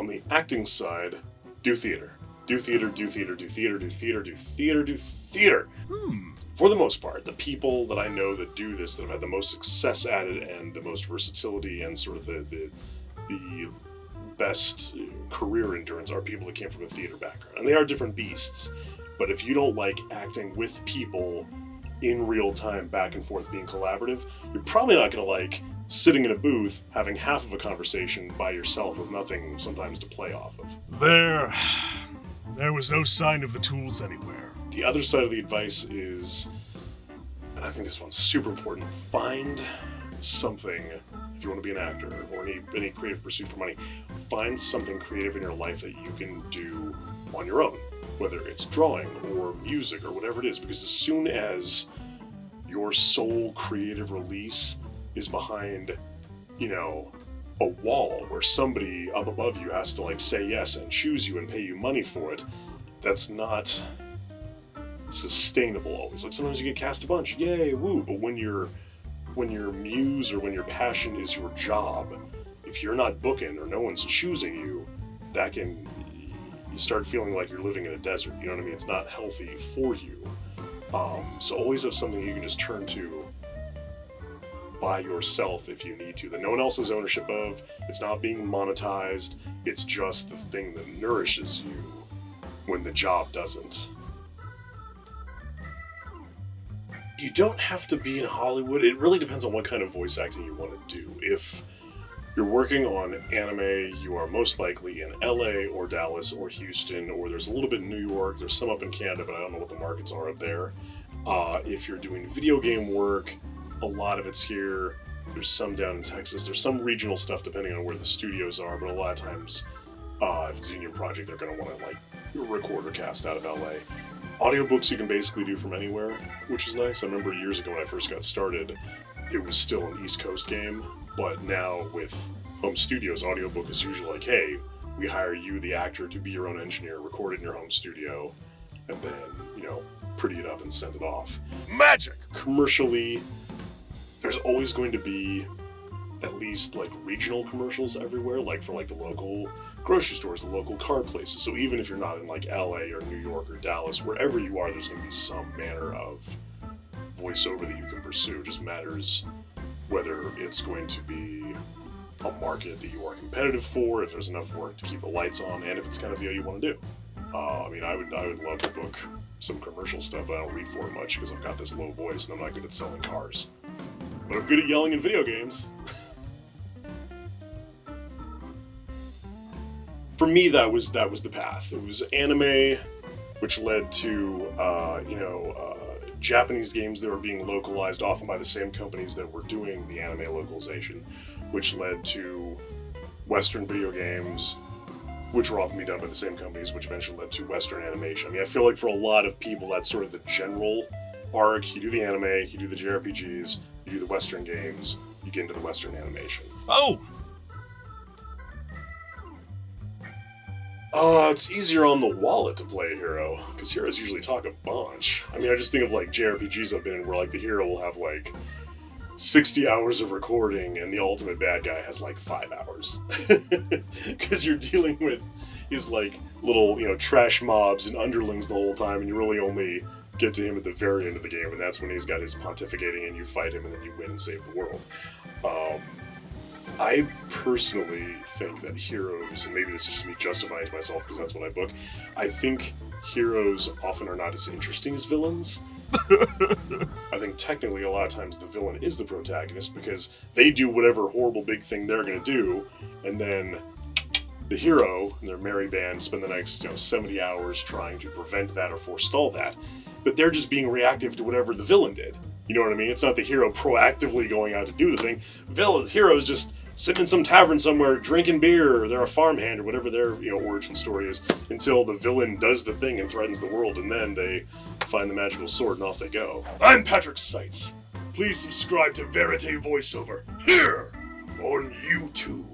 On the acting side, do theater. Do theater, do theater, do theater, do theater, do theater, do theater. For the most part, the people that I know that do this, that have had the most success at it and the most versatility and sort of the best career endurance are people that came from a theater background. And they are different beasts. But if you don't like acting with people in real time, back and forth, being collaborative, you're probably not going to like sitting in a booth having half of a conversation by yourself with nothing sometimes to play off of. There was no sign of the tools anywhere. The other side of the advice is, and I think this one's super important, find something, if you want to be an actor or any creative pursuit for money, find something creative in your life that you can do on your own, whether it's drawing or music or whatever it is, because as soon as your sole creative release is behind, a wall where somebody up above you has to like say yes and choose you and pay you money for it, that's not sustainable always. Like sometimes you get cast a bunch, yay, woo, but when your muse or when your passion is your job, if you're not booking or no one's choosing you, you start feeling like you're living in a desert, you know what I mean? It's not healthy for you. So always have something you can just turn to by yourself if you need to, that no one else has ownership of. It's not being monetized, it's just the thing that nourishes you when the job doesn't. You don't have to be in Hollywood. It really depends on what kind of voice acting you want to do. If you're working on anime, you are most likely in LA or Dallas or Houston, or there's a little bit in New York, there's some up in Canada, but I don't know what the markets are up there. If you're doing video game work, a lot of it's here. There's some down in Texas. There's some regional stuff depending on where the studios are, but a lot of times, if it's a union project, they're going to want to like record or cast out of LA. Audiobooks you can basically do from anywhere, which is nice. I remember years ago when I first got started, it was still an East Coast game, but now with home studios, audiobook is usually like, hey, we hire you, the actor, to be your own engineer, record it in your home studio, and then, pretty it up and send it off. Magic! Commercially, there's always going to be at least like regional commercials everywhere, like for like the local grocery stores, the local car places. So even if you're not in like LA or New York or Dallas, wherever you are, there's going to be some manner of voiceover that you can pursue. It just matters whether it's going to be a market that you are competitive for, if there's enough work to keep the lights on, and if it's kind of what you want to do. I would love to book some commercial stuff, but I don't read for it much because I've got this low voice and I'm not good at selling cars. But I'm good at yelling in video games. For me, that was the path. It was anime, which led to Japanese games that were being localized often by the same companies that were doing the anime localization, which led to Western video games, which were often being done by the same companies, which eventually led to Western animation. I mean, I feel like for a lot of people, that's sort of the general arc. You do the anime, you do the JRPGs, you do the Western games, you get into the Western animation. Oh! It's easier on the wallet to play a hero, because heroes usually talk a bunch. I mean, I just think of like JRPGs I've been in where like the hero will have like 60 hours of recording and the ultimate bad guy has like 5 hours. Because you're dealing with his like little, trash mobs and underlings the whole time, and you really only get to him at the very end of the game, and that's when he's got his pontificating and you fight him and then you win and save the world. I personally think that heroes, and maybe this is just me justifying it to myself because that's what I book, I think heroes often are not as interesting as villains. I think technically a lot of times the villain is the protagonist because they do whatever horrible big thing they're going to do, and then the hero and their merry band spend the next 70 hours trying to prevent that or forestall that. But they're just being reactive to whatever the villain did. You know what I mean? It's not the hero proactively going out to do the thing. Heroes just sitting in some tavern somewhere drinking beer, or they're a farmhand or whatever their origin story is, until the villain does the thing and threatens the world, and then they find the magical sword and off they go. I'm Patrick Seitz. Please subscribe to Verite Voiceover here on YouTube.